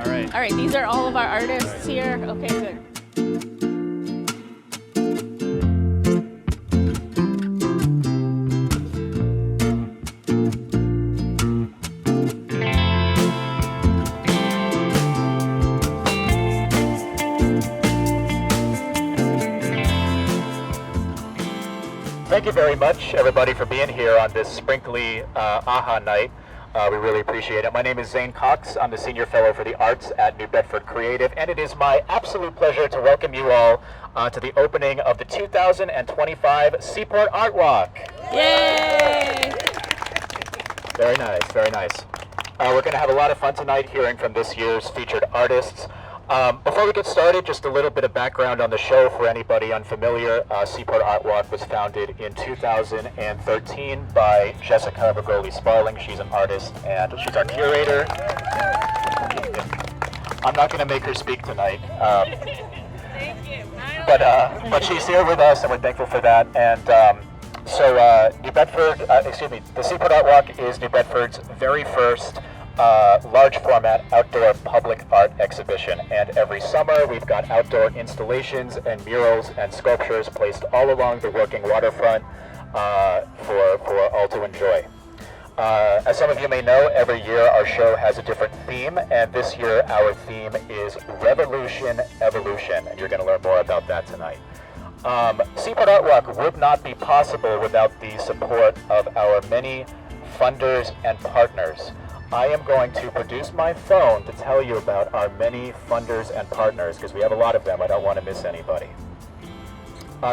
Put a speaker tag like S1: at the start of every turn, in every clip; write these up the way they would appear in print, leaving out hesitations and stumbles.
S1: All right, these are all of our artists here. Okay, good.
S2: Thank you very much, everybody, for being here on this sprinkly AHA night. We really appreciate it. My name is Zane Cox. I'm the Senior Fellow for the Arts at New Bedford Creative, and it is my absolute pleasure to welcome you all to the opening of the 2025 Seaport Artwalk.
S1: Yay!
S2: Very nice, very nice. We're going to have a lot of fun tonight hearing from this year's featured artists. Before we get started, just a little bit of background on the show for anybody unfamiliar. Seaport Artwalk was founded in 2013 by Jessica Bergoli Sparling. She's an artist and she's our curator. I'm not going to make her speak tonight.
S1: Thank you.
S2: But she's here with us and we're thankful for that. And New Bedford, the Seaport Artwalk is New Bedford's very first large format outdoor public art exhibition, and every summer we've got outdoor installations and murals and sculptures placed all along the working waterfront for all to enjoy. As some of you may know, every year our show has a different theme, and this year our theme is Revolution Evolution, and you're going to learn more about that tonight. Seaport Artwalk would not be possible without the support of our many funders and partners. I am going to produce my phone to tell you about our many funders and partners, because we have a lot of them. I don't want to miss anybody.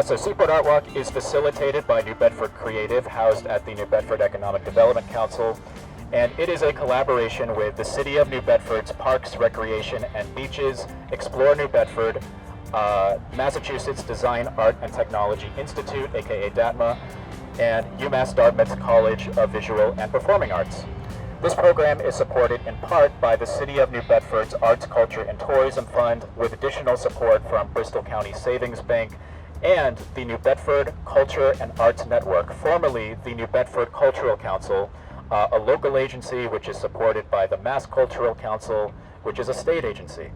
S2: So Seaport Artwalk is facilitated by New Bedford Creative, housed at the New Bedford Economic Development Council, and it is a collaboration with the City of New Bedford's Parks, Recreation, and Beaches, Explore New Bedford, Massachusetts Design, Art, and Technology Institute, aka DATMA, and UMass Dartmouth College of Visual and Performing Arts. This program is supported in part by the City of New Bedford's Arts, Culture, and Tourism Fund, with additional support from Bristol County Savings Bank and the New Bedford Culture and Arts Network, formerly the New Bedford Cultural Council, a local agency which is supported by the Mass Cultural Council, which is a state agency.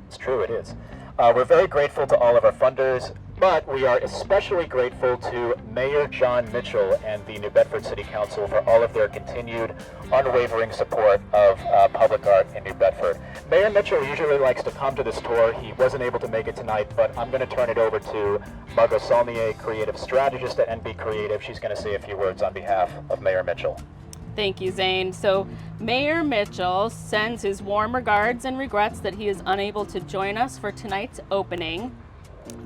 S2: It's true, it is. We're very grateful to all of our funders, but we are especially grateful to Mayor John Mitchell and the New Bedford City Council for all of their continued unwavering support of public art in New Bedford. Mayor Mitchell usually likes to come to this tour. He wasn't able to make it tonight, but I'm going to turn it over to Margot Saulnier, creative strategist at NB Creative. She's going to say a few words on behalf of Mayor Mitchell.
S1: Thank you, Zane. So Mayor Mitchell sends his warm regards and regrets that he is unable to join us for tonight's opening.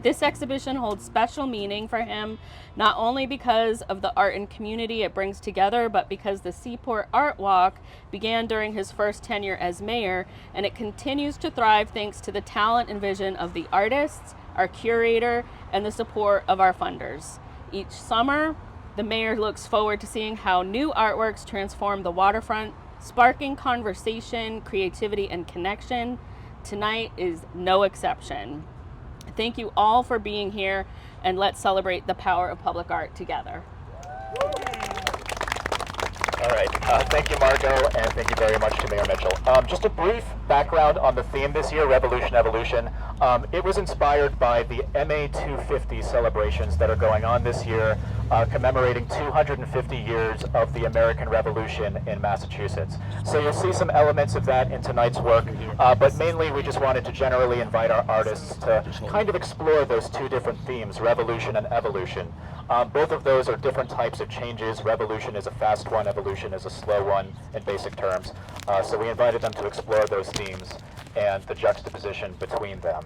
S1: This exhibition holds special meaning for him, not only because of the art and community it brings together, but because the Seaport Art Walk began during his first tenure as mayor, and it continues to thrive thanks to the talent and vision of the artists, our curator, and the support of our funders. Each summer, the mayor looks forward to seeing how new artworks transform the waterfront, sparking conversation, creativity, and connection. Tonight is no exception. Thank you all for being here, and let's celebrate the power of public art together.
S2: All right, thank you, Margot, and thank you very much to Mayor Mitchell. Just a brief background on the theme this year, Revolution Evolution. It was inspired by the MA 250 celebrations that are going on this year, commemorating 250 years of the American Revolution in Massachusetts. So you'll see some elements of that in tonight's work, but mainly we just wanted to generally invite our artists to kind of explore those two different themes, revolution and evolution. Both of those are different types of changes. Revolution is a fast one, evolution is a slow one in basic terms. So we invited them to explore those themes and the juxtaposition between them.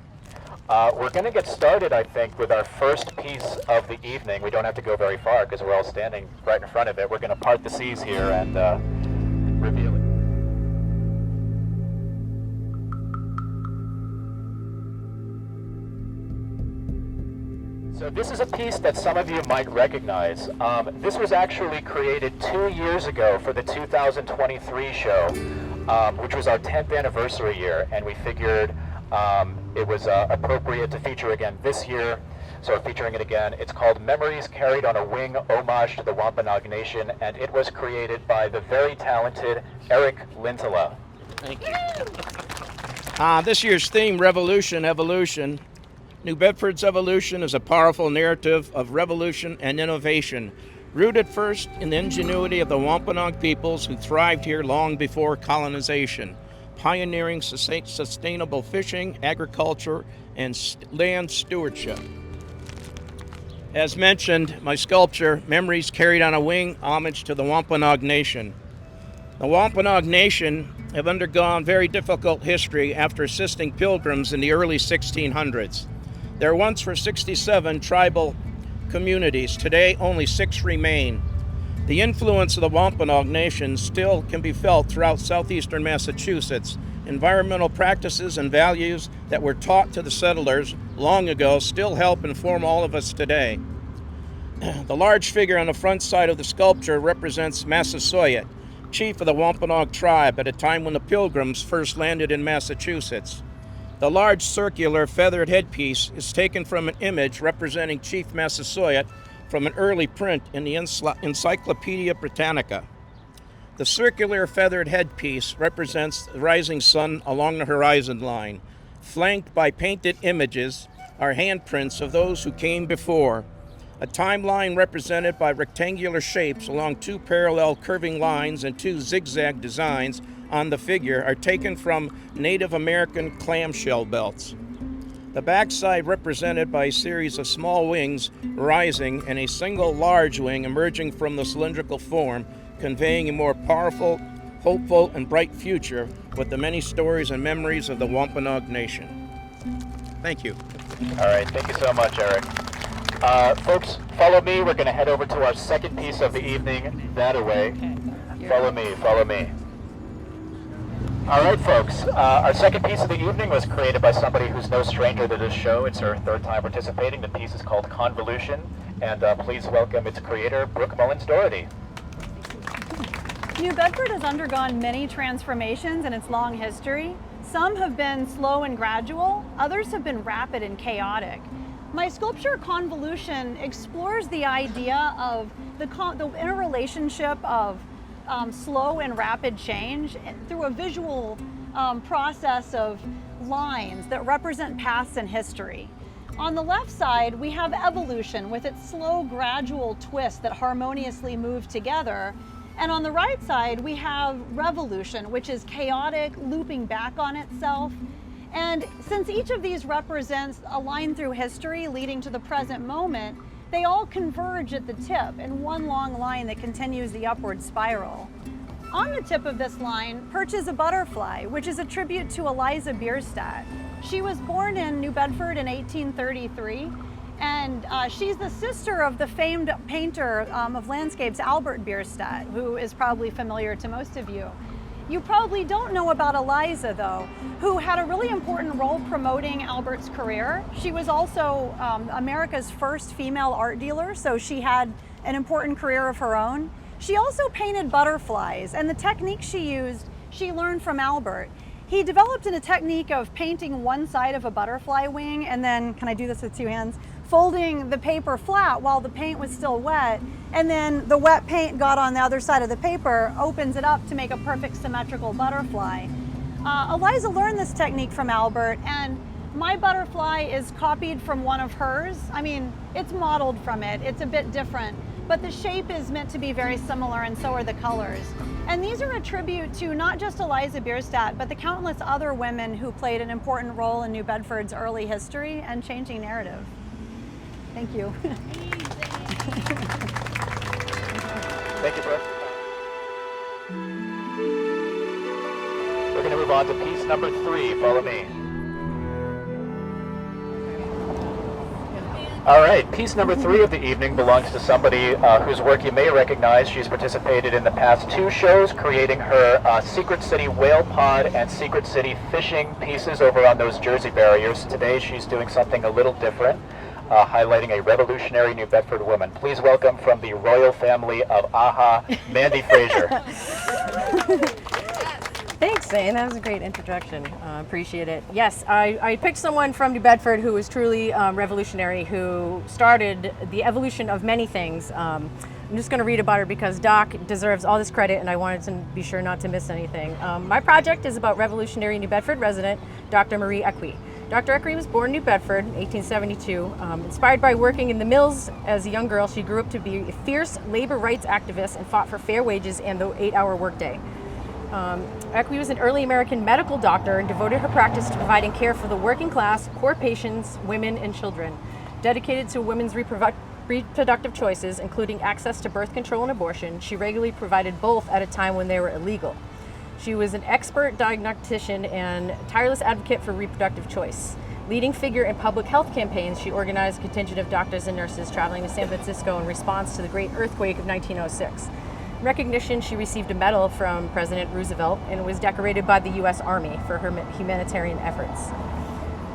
S2: We're going to get started, I think, with our first piece of the evening. We don't have to go very far because we're all standing right in front of it. We're going to part the seas here and reveal it. So this is a piece that some of you might recognize. This was actually created 2 years ago for the 2023 show, which was our 10th anniversary year, and we figured it was appropriate to feature again this year, so we're featuring it again. It's called Memories Carried on a Wing, homage to the Wampanoag Nation, and it was created by the very talented Eric Lintala.
S3: Thank you. This year's theme, Revolution, Evolution. New Bedford's evolution is a powerful narrative of revolution and innovation, rooted first in the ingenuity of the Wampanoag peoples who thrived here long before colonization, pioneering sustainable fishing, agriculture, and land stewardship. As mentioned, my sculpture, Memories Carried on a Wing, homage to the Wampanoag Nation. The Wampanoag Nation have undergone very difficult history after assisting pilgrims in the early 1600s. There once were 67 tribal communities. Today, only 6 remain. The influence of the Wampanoag Nation still can be felt throughout southeastern Massachusetts. Environmental practices and values that were taught to the settlers long ago still help inform all of us today. The large figure on the front side of the sculpture represents Massasoit, chief of the Wampanoag tribe at a time when the Pilgrims first landed in Massachusetts. The large circular feathered headpiece is taken from an image representing Chief Massasoit from an early print in the Encyclopedia Britannica. The circular feathered headpiece represents the rising sun along the horizon line. Flanked by painted images are handprints of those who came before. A timeline represented by rectangular shapes along 2 parallel curving lines and 2 zigzag designs on the figure are taken from Native American clamshell belts. The backside represented by a series of small wings rising and a single large wing emerging from the cylindrical form, conveying a more powerful, hopeful, and bright future with the many stories and memories of the Wampanoag Nation. Thank you.
S2: All right, thank you so much, Eric. Folks, follow me. We're going to head over to our second piece of the evening, that away. Follow me, follow me. All right, folks. Our second piece of the evening was created by somebody who's no stranger to this show. It's her 3rd time participating. The piece is called Convolution, and please welcome its creator, Brooke Mullins-Doherty.
S4: New Bedford has undergone many transformations in its long history. Some have been slow and gradual, others have been rapid and chaotic. My sculpture, Convolution, explores the idea of the interrelationship of slow and rapid change through a visual process of lines that represent past and history. On the left side, we have evolution with its slow, gradual twist that harmoniously move together. And on the right side, we have revolution, which is chaotic, looping back on itself. And since each of these represents a line through history leading to the present moment, they all converge at the tip in one long line that continues the upward spiral. On the tip of this line perches a butterfly, which is a tribute to Eliza Bierstadt. She was born in New Bedford in 1833, and she's the sister of the famed painter of landscapes, Albert Bierstadt, who is probably familiar to most of you. You probably don't know about Eliza, though, who had a really important role promoting Albert's career. She was also America's first female art dealer, so she had an important career of her own. She also painted butterflies, and the technique she used, she learned from Albert. He developed a technique of painting one side of a butterfly wing, and then, can I do this with 2 hands? Folding the paper flat while the paint was still wet, and then the wet paint got on the other side of the paper, opens it up to make a perfect symmetrical butterfly. Eliza learned this technique from Albert, and my butterfly is copied from one of hers. I mean, it's modeled from it, it's a bit different, but the shape is meant to be very similar, and so are the colors. And these are a tribute to not just Eliza Bierstadt, but the countless other women who played an important role in New Bedford's early history and changing narrative. Thank you.
S2: Thank you, Brooke. We're going to move on to piece number 3. Follow me. All right, piece number 3 of the evening belongs to somebody whose work you may recognize. She's participated in the past 2 shows, creating her Secret City Whale Pod and Secret City Fishing pieces over on those Jersey barriers. Today she's doing something a little different, highlighting a revolutionary New Bedford woman. Please welcome from the royal family of AHA, Mandy Fraser.
S5: Thanks, Zane. That was a great introduction. Appreciate it. Yes, I picked someone from New Bedford who was truly revolutionary, who started the evolution of many things. I'm just going to read about her because Doc deserves all this credit and I wanted to be sure not to miss anything. My project is about revolutionary New Bedford resident, Dr. Marie Equi. Dr. Equi was born in New Bedford in 1872. Inspired by working in the mills as a young girl, she grew up to be a fierce labor rights activist and fought for fair wages and the 8-hour workday. Equi was an early American medical doctor and devoted her practice to providing care for the working class, poor patients, women, and children. Dedicated to women's reproductive choices, including access to birth control and abortion, she regularly provided both at a time when they were illegal. She was an expert diagnostician and tireless advocate for reproductive choice. Leading figure in public health campaigns, she organized a contingent of doctors and nurses traveling to San Francisco in response to the Great Earthquake of 1906. In recognition, she received a medal from President Roosevelt and was decorated by the U.S. Army for her humanitarian efforts.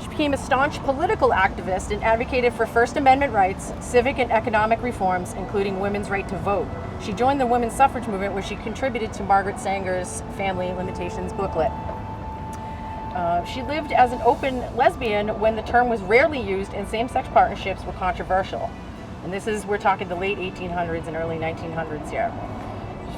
S5: She became a staunch political activist and advocated for First Amendment rights, civic and economic reforms, including women's right to vote. She joined the women's suffrage movement, where she contributed to Margaret Sanger's Family Limitations booklet. She lived as an open lesbian when the term was rarely used and same-sex partnerships were controversial. And we're talking the late 1800s and early 1900s here.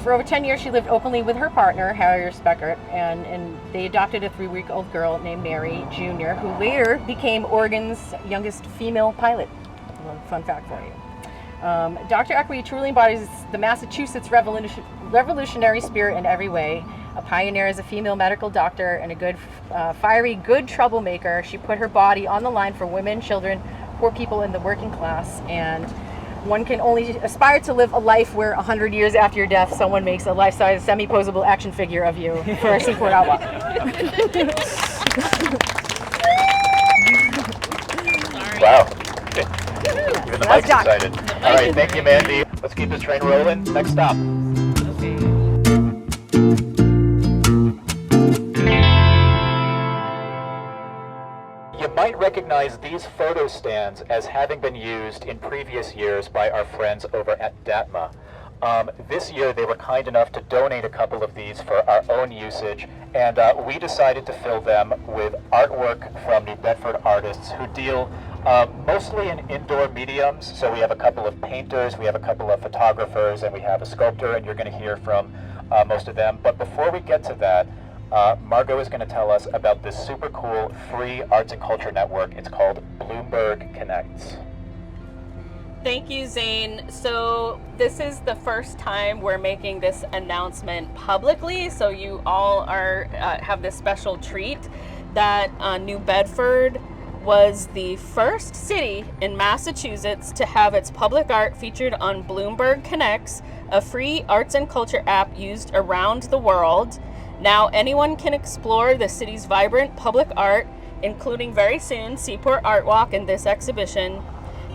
S5: For over 10 years, she lived openly with her partner, Harrier Speckert, and they adopted a 3-week-old girl named Mary Jr., who later became Oregon's youngest female pilot. Fun fact for you. Dr. Equi truly embodies the Massachusetts revolutionary spirit in every way. A pioneer as a female medical doctor and a good, fiery, good troublemaker. She put her body on the line for women, children, poor people in the working class, and one can only aspire to live a life where 100 years after your death, someone makes a life-size, semi-posable action figure of you for a Seaport Artwalk.
S2: Wow. Even the mic's
S5: Doc.
S2: excited. All right, thank you, Mandy. Let's keep this train rolling. Next stop. You might recognize these photo stands as having been used in previous years by our friends over at DATMA. This year they were kind enough to donate a couple of these for our own usage, and we decided to fill them with artwork from New Bedford artists who deal mostly in indoor mediums. So we have a couple of painters, we have a couple of photographers, and we have a sculptor, and you're going to hear from most of them. But before we get to that, Margot is going to tell us about this super cool free arts and culture network. It's called Bloomberg Connects.
S1: Thank you, Zane. So this is the first time we're making this announcement publicly, so you all have this special treat that New Bedford was the first city in Massachusetts to have its public art featured on Bloomberg Connects, a free arts and culture app used around the world. Now anyone can explore the city's vibrant public art, including very soon Seaport Artwalk and this exhibition,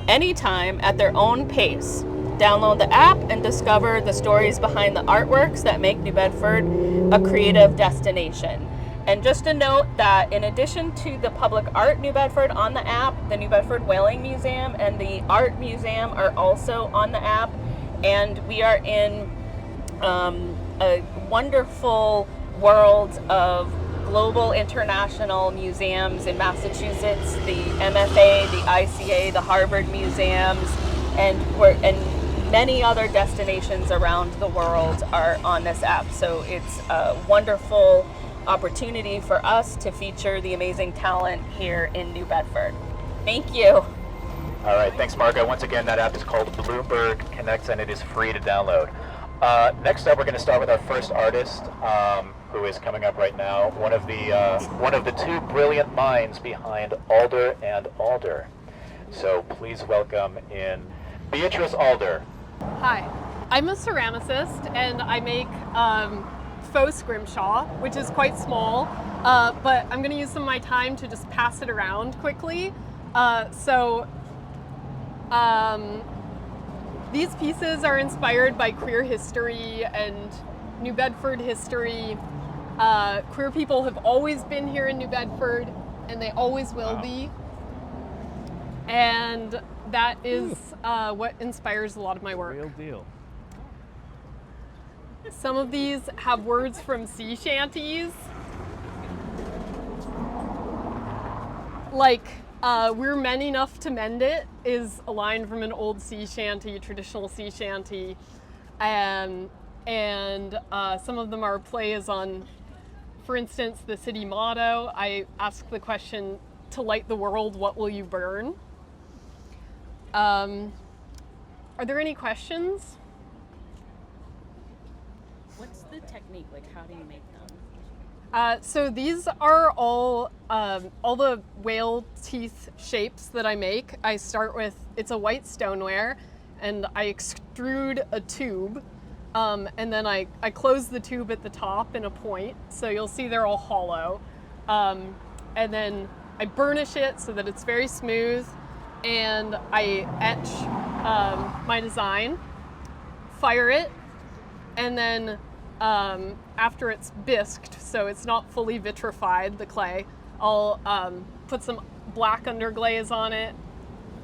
S1: anytime at their own pace. Download the app and discover the stories behind the artworks that make New Bedford a creative destination. And just a note that in addition to the public art New Bedford on the app, the New Bedford Whaling Museum and the Art Museum are also on the app. And we are in a wonderful world of global international museums in Massachusetts, the MFA, the ICA, the Harvard Museums, and many other destinations around the world are on this app. So it's a wonderful opportunity for us to feature the amazing talent here in New Bedford. Thank you.
S2: All right, thanks, Margo. Once again, that app is called Bloomberg Connects, and it is free to download. Next up, we're going to start with our first artist, who is coming up right now. One of the two brilliant minds behind Alder and Alder. So please welcome in Beatrice Alder.
S6: Hi, I'm a ceramicist, and I make faux scrimshaw, which is quite small, but I'm going to use some of my time to just pass it around quickly. These pieces are inspired by queer history and New Bedford history. Queer people have always been here in New Bedford, and they always will be. And that is what inspires a lot of my work.
S3: Real deal.
S6: Some of these have words from sea shanties, like We're men enough to mend it is a line from an old sea shanty, traditional sea shanty. And some of them are plays on, for instance, the city motto. I ask the question, to light the world, what will you burn? Are there any questions?
S1: What's the technique? Like, how do you make them?
S6: So these are all the whale teeth shapes that I make. I start with, it's a white stoneware, and I extrude a tube, and then I close the tube at the top in a point, so you'll see they're all hollow. And then I burnish it so that it's very smooth, and I etch my design, fire it, and then after it's bisqued, so it's not fully vitrified, the clay, I'll put some black underglaze on it,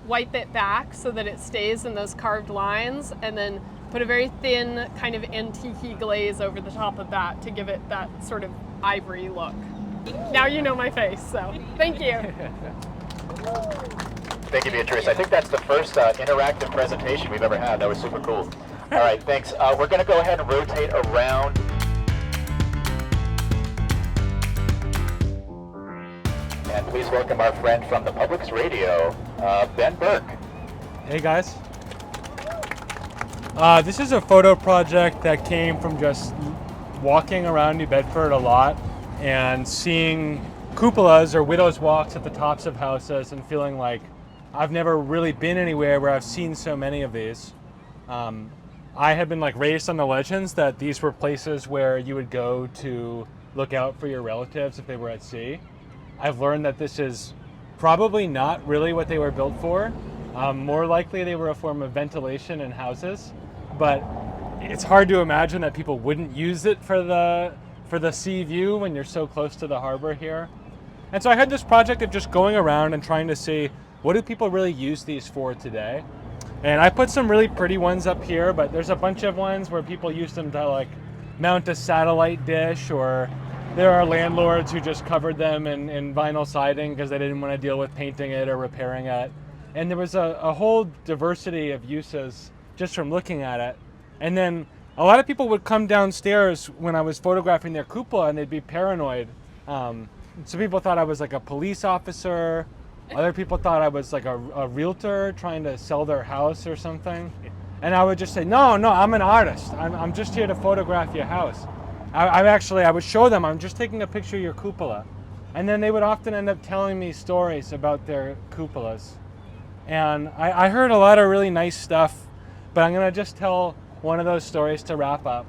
S6: wipe it back so that it stays in those carved lines, and then put a very thin kind of antique-y glaze over the top of that to give it that sort of ivory look. Now you know my face, so thank you.
S2: Thank you, Beatrice. I think that's the first interactive presentation we've ever had. That was super cool. All right, thanks. We're going to go ahead and rotate around. And please welcome our friend from the Public's Radio, Ben Burke.
S7: Hey guys. This is a photo project that came from just walking around New Bedford a lot and seeing cupolas or widow's walks at the tops of houses and feeling like I've never really been anywhere where I've seen so many of these. I had been raised on the legends that these were places where you would go to look out for your relatives if they were at sea. I've learned that this is probably not really what they were built for. More likely they were a form of ventilation in houses, but it's hard to imagine that people wouldn't use it for the sea view when you're so close to the harbor here. And so I had this project of just going around and trying to see, what do people really use these for today? And I put some really pretty ones up here, but there's a bunch of ones where people use them to mount a satellite dish, or there are landlords who just covered them in vinyl siding because they didn't want to deal with painting it or repairing it. And there was a whole diversity of uses just from looking at it. And then a lot of people would come downstairs when I was photographing their cupola and they'd be paranoid. Some people thought I was a police officer. Other people thought I was a realtor trying to sell their house or something. And I would just say, no, I'm an artist. I'm just here to photograph your house. I would show them, I'm just taking a picture of your cupola. And then they would often end up telling me stories about their cupolas. And I heard a lot of really nice stuff, but I'm gonna just tell one of those stories to wrap up.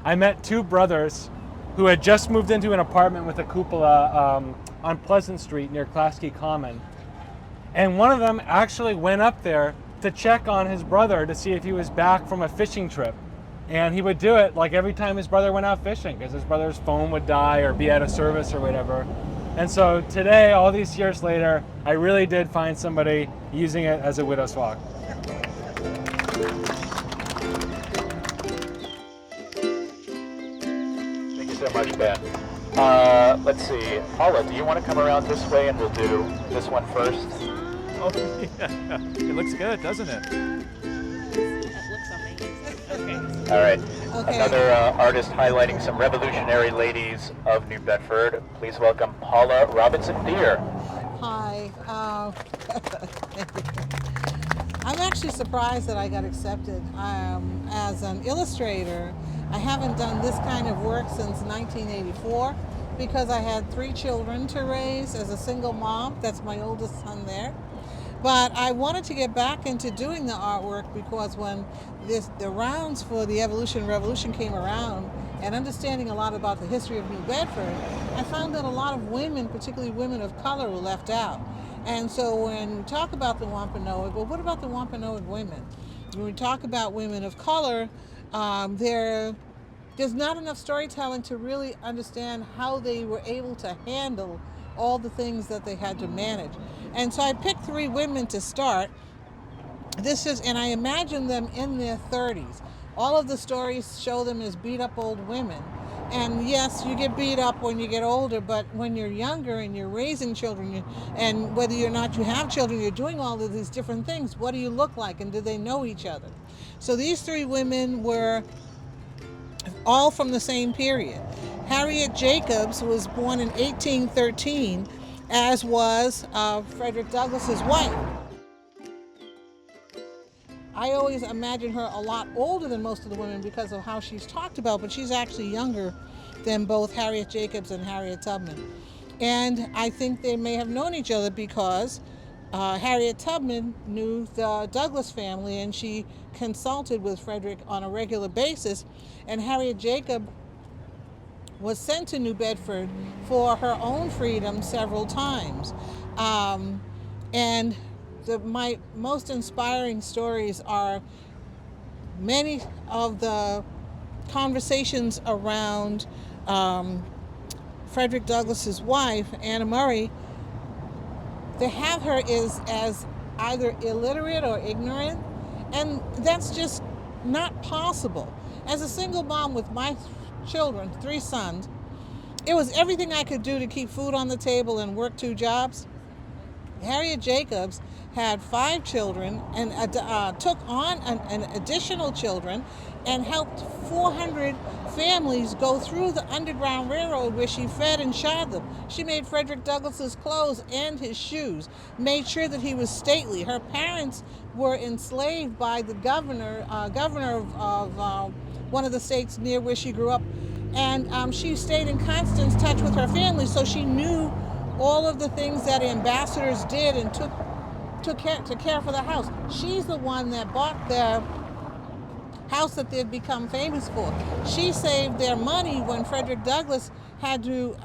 S7: I met two brothers who had just moved into an apartment with a cupola on Pleasant Street near Klasky Common. And one of them actually went up there to check on his brother to see if he was back from a fishing trip. And he would do it every time his brother went out fishing because his brother's phone would die or be out of service or whatever. And so today, all these years later, I really did find somebody using it as a widow's walk.
S2: Thank you so much, Ben. Let's see. Paula, do you want to come around this way and we'll do this one first?
S8: Oh, yeah. It looks good, doesn't it?
S1: It looks amazing. Okay.
S2: All right.
S9: Okay.
S2: Another artist highlighting some revolutionary ladies of New Bedford. Please welcome Paula Robinson-Deere.
S9: Hi. I'm actually surprised that I got accepted as an illustrator. I haven't done this kind of work since 1984 because I had 3 children to raise as a single mom. That's my oldest son there. But I wanted to get back into doing the artwork because when the rounds for the Evolution Revolution came around and understanding a lot about the history of New Bedford, I found that a lot of women, particularly women of color, were left out. And so when we talk about the Wampanoag, well, what about the Wampanoag women? When we talk about women of color, there's not enough storytelling to really understand how they were able to handle all the things that they had to manage. And so I picked 3 women to start. And I imagine them in their 30s. All of the stories show them as beat up old women. And yes, you get beat up when you get older, but when you're younger and you're raising children, and whether or not you have children, you're doing all of these different things. What do you look like, and do they know each other? So these three women were all from the same period. Harriet Jacobs was born in 1813, as was Frederick Douglass's wife. I always imagine her a lot older than most of the women because of how she's talked about, but she's actually younger than both Harriet Jacobs and Harriet Tubman. And I think they may have known each other because Harriet Tubman knew the Douglass family, and she consulted with Frederick on a regular basis. And Harriet Jacob was sent to New Bedford for her own freedom several times. And my most inspiring stories are many of the conversations around Frederick Douglass's wife, Anna Murray. They have her as either illiterate or ignorant, and that's just not possible. As a single mom with my children, 3 sons, it was everything I could do to keep food on the table and work 2 jobs. Harriet Jacobs had 5 children and took on an additional children and helped 400 families go through the Underground Railroad, where she fed and shod them. She made Frederick Douglass's clothes and his shoes, made sure that he was stately. Her parents were enslaved by the governor of one of the states near where she grew up, and she stayed in constant touch with her family, so she knew all of the things that ambassadors did and took care for the house. She's the one that bought the house that they'd become famous for. She saved their money when Frederick Douglass had to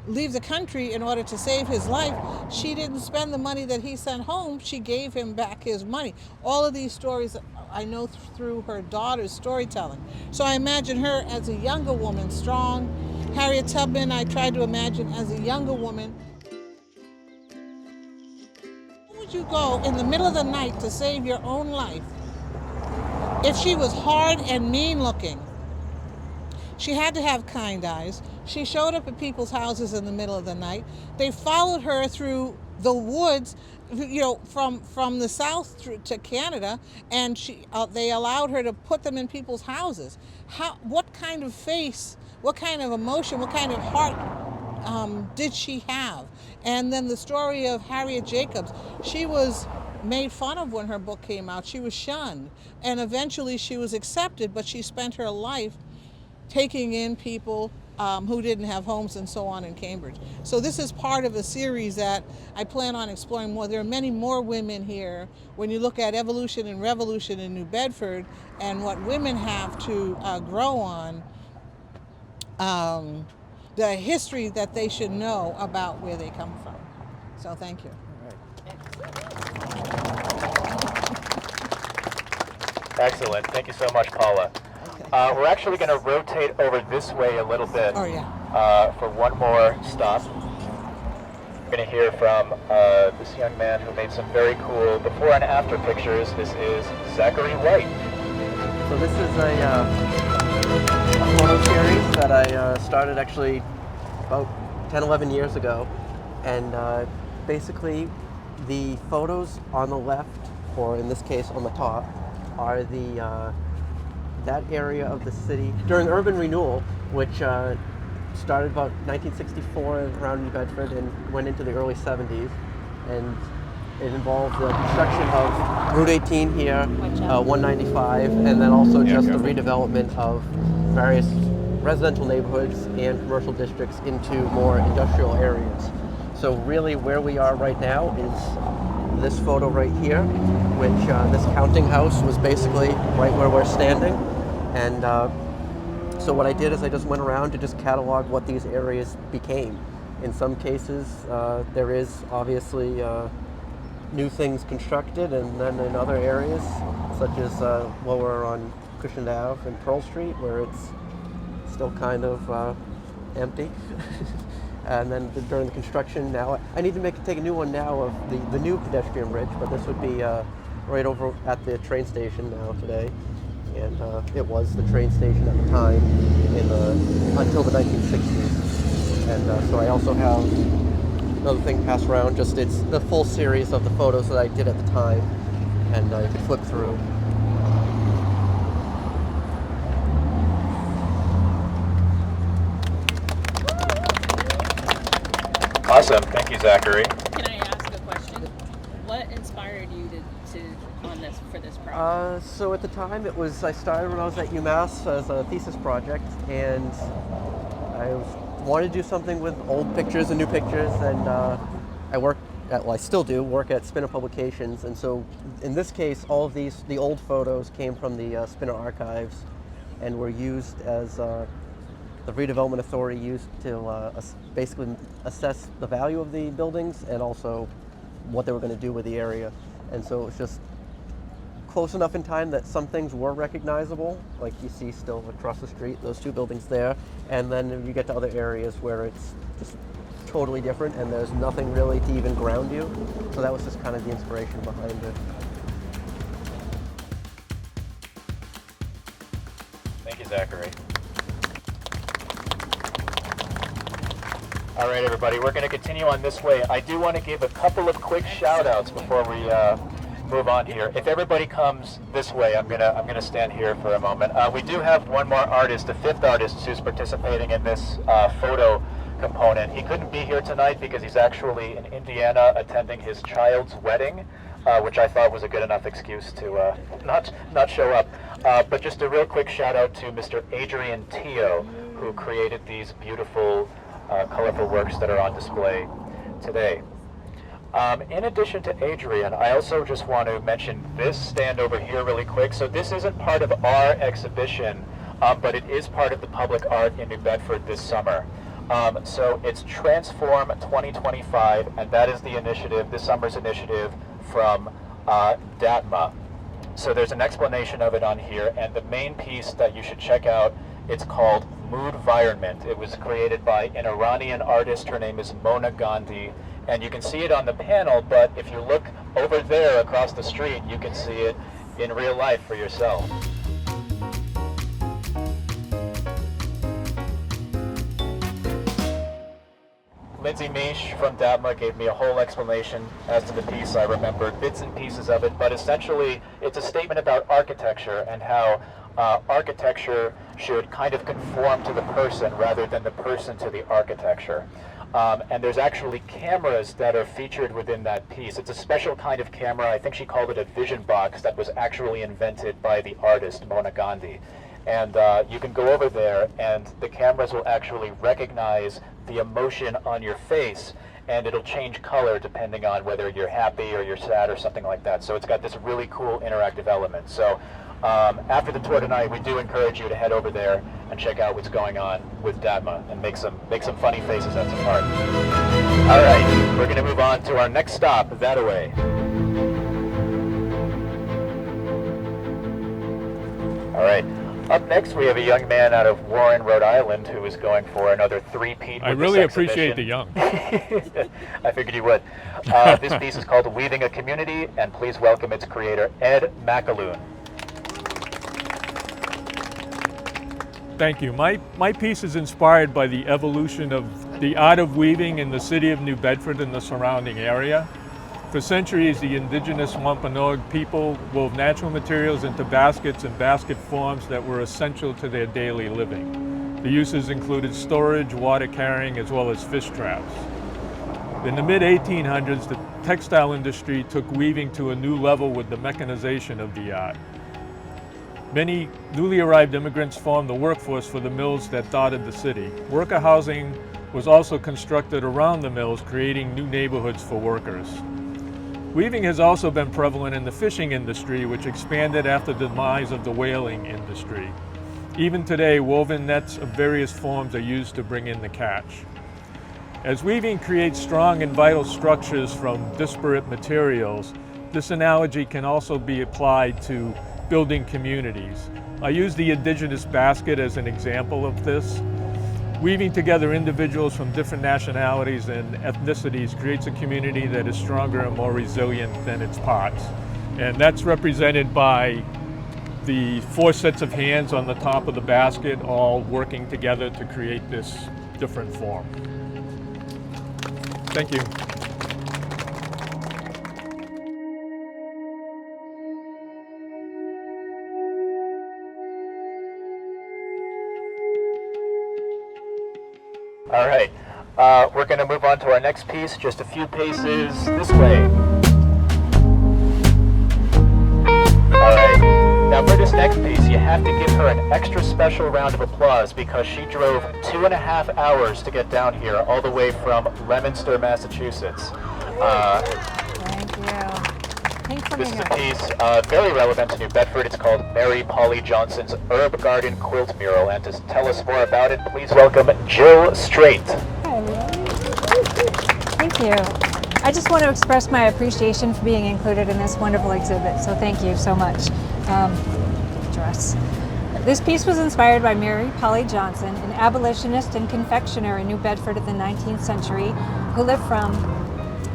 S9: leave the country in order to save his life. She didn't spend the money that he sent home. She gave him back his money. All of these stories I know through her daughter's storytelling. So I imagine her as a younger woman, strong. Harriet Tubman, I tried to imagine as a younger woman. Where would you go in the middle of the night to save your own life if she was hard and mean looking? She had to have kind eyes. She showed up at people's houses in the middle of the night. They followed her through the woods, from the south to Canada, and they allowed her to put them in people's houses. What kind of face, what kind of emotion, what kind of heart did she have? And then the story of Harriet Jacobs. She was made fun of when her book came out. She was shunned, and eventually she was accepted, but she spent her life taking in people who didn't have homes and so on in Cambridge. So this is part of a series that I plan on exploring more. There are many more women here when you look at evolution and revolution in New Bedford and what women have to grow on, the history that they should know about where they come from. So thank you.
S2: Excellent. Thank you so much, Paula. We're actually going to rotate over this way a little bit for one more stop. We're going to hear from this young man who made some very cool before and after pictures. This is Zachary White.
S10: So this is a photo series that I started actually about 10, 11 years ago. And basically the photos on the left, or in this case on the top, are that area of the city during urban renewal, which started about 1964 around New Bedford and went into the early 70s. And it involved the construction of Route 18 here, 195, and then also just the redevelopment of various residential neighborhoods and commercial districts into more industrial areas. So really where we are right now is this photo right here, which this counting house was basically right where we're standing. And so what I did is I just went around to just catalog what these areas became. In some cases, there is obviously new things constructed, and then in other areas, such as lower on Cushioned Ave and Pearl Street, where it's still kind of empty. And then during the construction now, I need to take a new one now of the new pedestrian bridge, but this would be right over at the train station now today. and it was the train station at the time until the 1960s. And so I also have another thing passed around, just it's the full series of the photos that I did at the time, and you can flip through.
S2: Awesome. Thank you, Zachary.
S1: Can I ask a question? What inspired you for this project?
S10: So at the time, I started when I was at UMass as a thesis project, and I wanted to do something with old pictures and new pictures, and I still do work at Spinner Publications, and so in this case, all of the old photos came from the Spinner archives, and were used as the redevelopment authority used to basically assess the value of the buildings and also what they were going to do with the area. And so it was just close enough in time that some things were recognizable, like you see still across the street, those two buildings there, and then you get to other areas where it's just totally different and there's nothing really to even ground you. So that was just kind of the inspiration behind it.
S2: Thank you, Zachary. All right, everybody, we're going to continue on this way. I do want to give a couple of quick shout-outs before we move on here. If everybody comes this way, I'm gonna stand here for a moment. We do have one more artist, a fifth artist, who's participating in this photo component. He couldn't be here tonight because he's actually in Indiana attending his child's wedding, which I thought was a good enough excuse to not show up. But just a real quick shout-out to Mr. Adrian Teo, who created these beautiful colorful works that are on display today. In addition to Adrian, I also just want to mention this stand over here really quick. So this isn't part of our exhibition, but it is part of the public art in New Bedford this summer. So it's Transform 2025, and that is the initiative, this summer's initiative from DATMA. So there's an explanation of it on here, and the main piece that you should check out, it's called Moodvironment. It was created by an Iranian artist. Her name is Mona Gandhi, and you can see it on the panel, but if you look over there across the street, you can see it in real life for yourself. Lindsay Misch from DATMA gave me a whole explanation as to the piece. I remembered bits and pieces of it, but essentially it's a statement about architecture and how architecture should kind of conform to the person rather than the person to the architecture. And there's actually cameras that are featured within that piece. It's a special kind of camera. I think she called it a vision box that was actually invented by the artist Mona Gandhi. And you can go over there and the cameras will actually recognize the emotion on your face, and it'll change color depending on whether you're happy or you're sad or something like that. So it's got this really cool interactive element. So after the tour tonight, we do encourage you to head over there and check out what's going on with DATMA and make some funny faces at some art. All right, we're going to move on to our next stop, that-a-way. All right. Up next, we have a young man out of Warren, Rhode Island, who is going for another three-peat.
S11: I really appreciate the young.
S2: I figured you would. This piece is called Weaving a Community, and please welcome its creator, Ed McAloon.
S11: Thank you. My piece is inspired by the evolution of the art of weaving in the city of New Bedford and the surrounding area. For centuries, the indigenous Wampanoag people wove natural materials into baskets and basket forms that were essential to their daily living. The uses included storage, water carrying, as well as fish traps. In the mid-1800s, the textile industry took weaving to a new level with the mechanization of the art. Many newly arrived immigrants formed the workforce for the mills that dotted the city. Worker housing was also constructed around the mills, creating new neighborhoods for workers. Weaving has also been prevalent in the fishing industry, which expanded after the demise of the whaling industry. Even today, woven nets of various forms are used to bring in the catch. As weaving creates strong and vital structures from disparate materials, this analogy can also be applied to building communities. I use the indigenous basket as an example of this. Weaving together individuals from different nationalities and ethnicities creates a community that is stronger and more resilient than its parts. And that's represented by the 4 sets of hands on the top of the basket all working together to create this different form. Thank you.
S2: All right, we're going to move on to our next piece, just a few paces this way. All right, now for this next piece, you have to give her an extra special round of applause because she drove 2.5 hours to get down here, all the way from Leominster, Massachusetts.
S12: Thank you. Thanks for
S2: This
S12: being
S2: is a
S12: here.
S2: piece very relevant to New Bedford. It's called Mary Polly Johnson's Herb Garden Quilt Mural. And to tell us more about it, please welcome Jill Straight.
S12: Hi, everyone. Thank you. I just want to express my appreciation for being included in this wonderful exhibit, so thank you so much. Dress. This piece was inspired by Mary Polly Johnson, an abolitionist and confectioner in New Bedford in the 19th century who lived from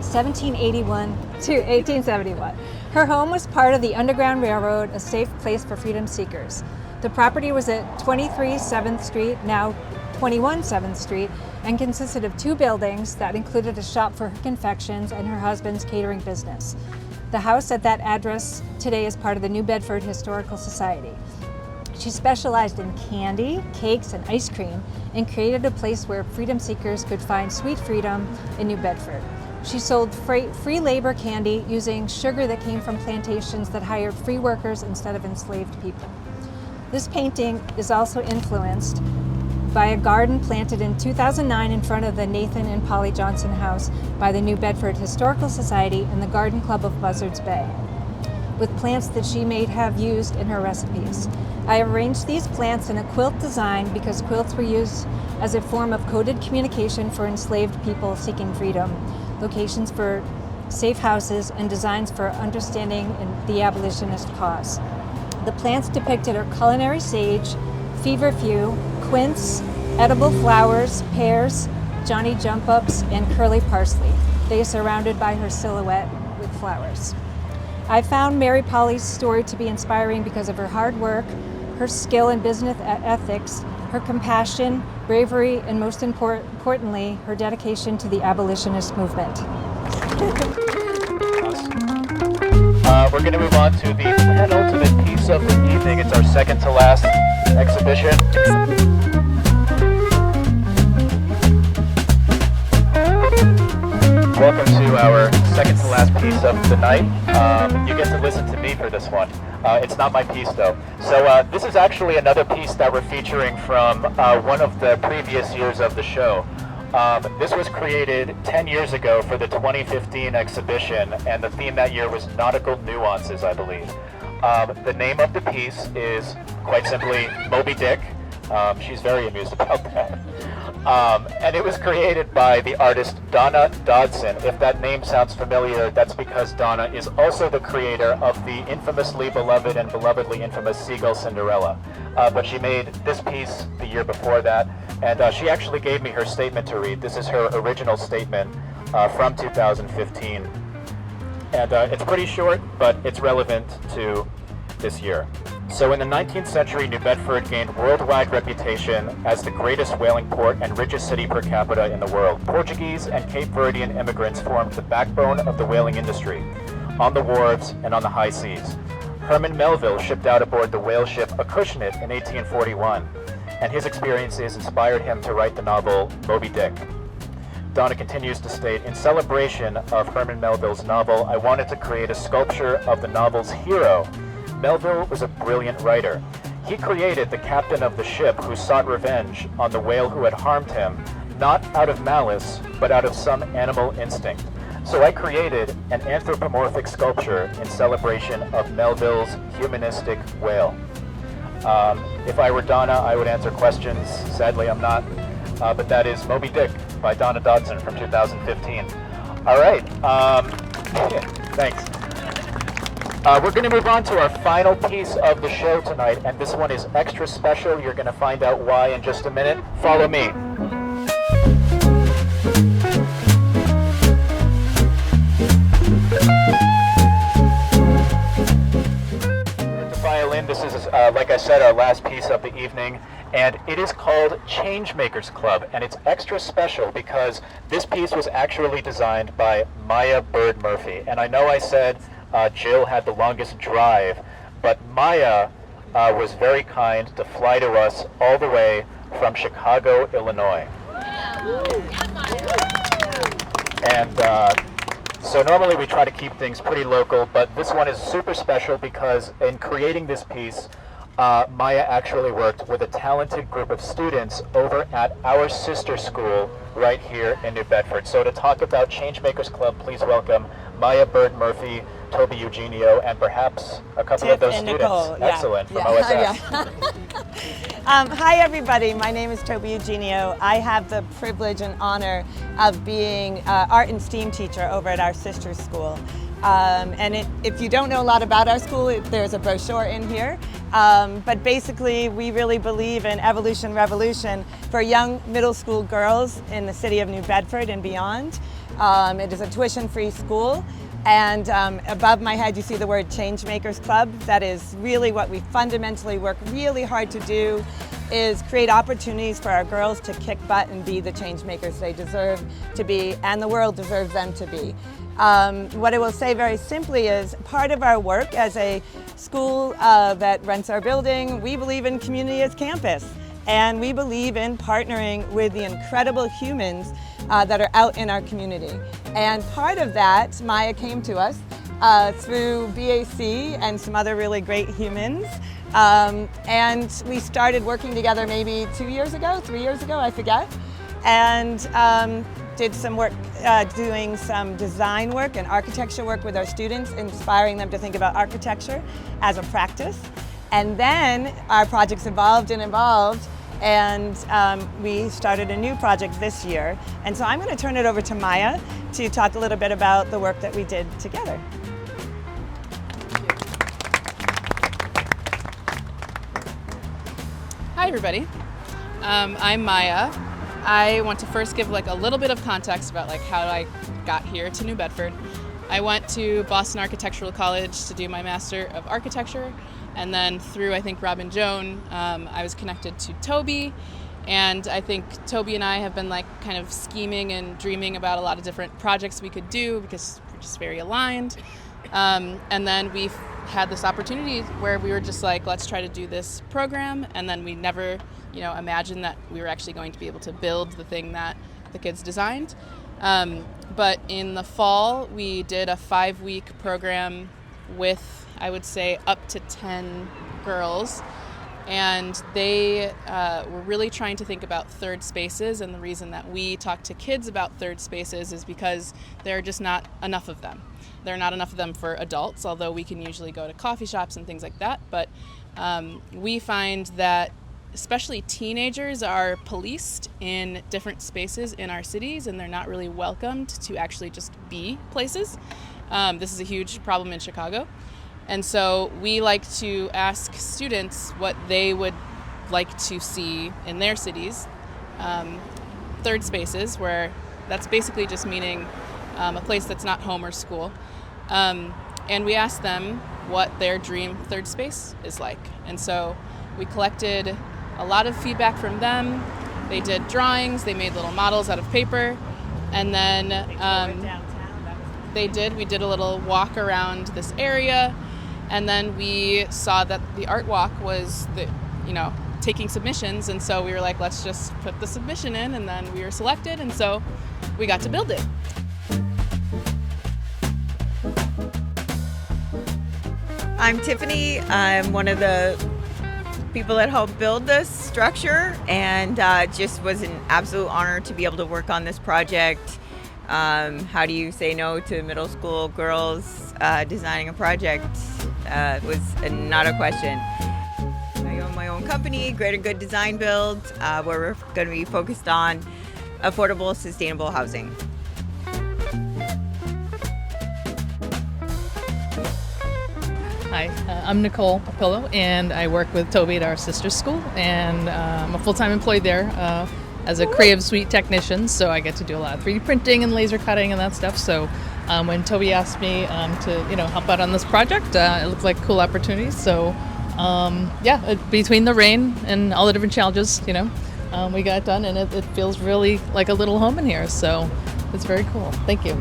S12: 1781 to 1871. Her home was part of the Underground Railroad, a safe place for freedom seekers. The property was at 23 7th Street, now 21 7th Street, and consisted of 2 buildings that included a shop for her confections and her husband's catering business. The house at that address today is part of the New Bedford Historical Society. She specialized in candy, cakes, and ice cream, and created a place where freedom seekers could find sweet freedom in New Bedford. She sold free labor candy using sugar that came from plantations that hired free workers instead of enslaved people. This painting is also influenced by a garden planted in 2009 in front of the Nathan and Polly Johnson House by the New Bedford Historical Society and the Garden Club of Buzzards Bay, with plants that she may have used in her recipes. I arranged these plants in a quilt design because quilts were used as a form of coded communication for enslaved people seeking freedom, locations for safe houses, and designs for understanding the abolitionist cause. The plants depicted are culinary sage, feverfew, quince, edible flowers, pears, Johnny jump-ups, and curly parsley. They are surrounded by her silhouette with flowers. I found Mary Polly's story to be inspiring because of her hard work, her skill and business ethics, her compassion, bravery, and most importantly, her dedication to the abolitionist movement.
S2: We're going to move on to the penultimate piece of the evening. It's our second to last exhibition. Welcome to our second to last piece of the night. You get to listen to me for this one. It's not my piece though. So this is actually another piece that we're featuring from one of the previous years of the show. This was created 10 years ago for the 2015 exhibition, and the theme that year was nautical nuances, I believe. The name of the piece is quite simply Moby Dick. She's very amused about that. And it was created by the artist Donna Dodson. If that name sounds familiar, that's because Donna is also the creator of the infamously beloved and belovedly infamous Seagull Cinderella. But she made this piece the year before that, and she actually gave me her statement to read. This is her original statement from 2015. And it's pretty short, but it's relevant to this year. So in the 19th century, New Bedford gained worldwide reputation as the greatest whaling port and richest city per capita in the world. Portuguese and Cape Verdean immigrants formed the backbone of the whaling industry on the wharves and on the high seas. Herman Melville shipped out aboard the whale ship Acushnet in 1841, and his experiences inspired him to write the novel Moby Dick. Donna continues to state, in celebration of Herman Melville's novel, I wanted to create a sculpture of the novel's hero. Melville was a brilliant writer. He created the captain of the ship who sought revenge on the whale who had harmed him, not out of malice, but out of some animal instinct. So I created an anthropomorphic sculpture in celebration of Melville's humanistic whale. If I were Donna, I would answer questions. Sadly, I'm not. But that is Moby Dick by Donna Dodson from 2015. All right. Thanks. We're going to move on to our final piece of the show tonight, and this one is extra special. You're going to find out why in just a minute. Follow me. The violin, this is like I said, our last piece of the evening, and it is called Changemakers Club, and it's extra special because this piece was actually designed by Maya Bird Murphy. And I know I said Jill had the longest drive, but Maya was very kind to fly to us all the way from Chicago, Illinois. And so normally we try to keep things pretty local, but this one is super special because in creating this piece, Maya actually worked with a talented group of students over at our sister school right here in New Bedford. So to talk about Changemakers Club, please welcome Maya Bird Murphy, Toby Eugenio, and perhaps a couple of those students.
S13: Nicole.
S2: Excellent, from OSS.
S13: Hi everybody, my name is Toby Eugenio. I have the privilege and honor of being art and STEAM teacher over at our sister school. If you don't know a lot about our school, there's a brochure in here. But basically, we really believe in evolution revolution for young middle school girls in the city of New Bedford and beyond. It is a tuition-free school. And above my head, you see the word Changemakers Club. That is really what we fundamentally work really hard to do, is create opportunities for our girls to kick butt and be the change makers they deserve to be, and the world deserves them to be. What I will say very simply is part of our work as a school that rents our building, we believe in community as campus. And we believe in partnering with the incredible humans that are out in our community. And part of that, Maya came to us through BAC and some other really great humans. And we started working together maybe 2 years ago, 3 years ago, I forget. And did some work doing some design work and architecture work with our students, inspiring them to think about architecture as a practice. And then our projects evolved and evolved, and we started a new project this year. And so I'm going to turn it over to Maya to talk a little bit about the work that we did together.
S14: Hi everybody, I'm Maya. I want to first give a little bit of context about how I got here to New Bedford. I went to Boston Architectural College to do my Master of Architecture, and then through, I think, Rob and Joan, I was connected to Toby, and I think Toby and I have been kind of scheming and dreaming about a lot of different projects we could do because we're just very aligned. And then we had this opportunity where we were just let's try to do this program, and then we never imagined that we were actually going to be able to build the thing that the kids designed. But in the fall, we did a 5-week program with, I would say, up to 10 girls. And they were really trying to think about third spaces. And the reason that we talk to kids about third spaces is because there are just not enough of them. There are not enough of them for adults, although we can usually go to coffee shops and things like that. But we find that especially teenagers are policed in different spaces in our cities, and they're not really welcomed to actually just be places. This is a huge problem in Chicago. And so we like to ask students what they would like to see in their cities. Third spaces, where that's basically just meaning a place that's not home or school. And we asked them what their dream third space is like. And so we collected a lot of feedback from them. They did drawings, they made little models out of paper, and then we did a little walk around this area, and then we saw that the Artwalk was taking submissions, and so we were like, let's just put the submission in, and then we were selected, and so we got to build it.
S15: I'm Tiffany. I'm one of the people that helped build this structure, and just was an absolute honor to be able to work on this project. How do you say no to middle school girls designing a project? Was not a question. I own my own company, Greater Good Design Build, where we're going to be focused on affordable, sustainable housing.
S16: Hi, I'm Nicole Papillo, and I work with Toby at our sister school, and I'm a full-time employee there as a Creative Suite technician, so I get to do a lot of 3D printing and laser cutting and that stuff. So when Toby asked me to help out on this project, it looked like a cool opportunity, so yeah, between the rain and all the different challenges, we got it done, and it feels really like a little home in here. So it's very cool. Thank you.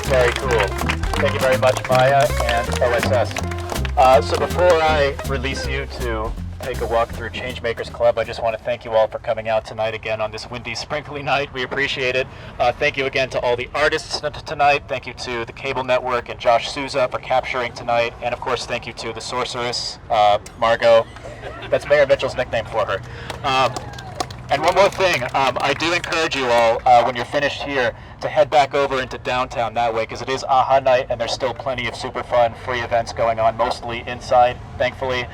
S2: Very cool. Thank you very much, Maya and OSS. So before I release you to take a walk through Changemakers Club, I just want to thank you all for coming out tonight again on this windy, sprinkly night. We appreciate it. Thank you again to all the artists tonight. Thank you to the Cable Network and Josh Souza for capturing tonight. And of course, thank you to the Sorceress, Margot. That's Mayor Mitchell's nickname for her. And one more thing, I do encourage you all, when you're finished here, to head back over into downtown that way, because it is AHA night and there's still plenty of super fun free events going on, mostly inside, thankfully.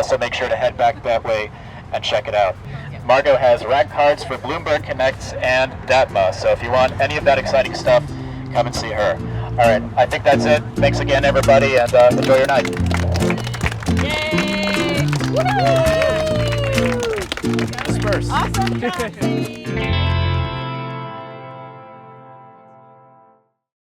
S2: So make sure to head back that way and check it out. Margot has rack cards for Bloomberg Connects and DATMA, so if you want any of that exciting stuff, come and see her. All right, I think that's it. Thanks again, everybody, and enjoy your night.
S8: Disperse.
S4: Awesome job.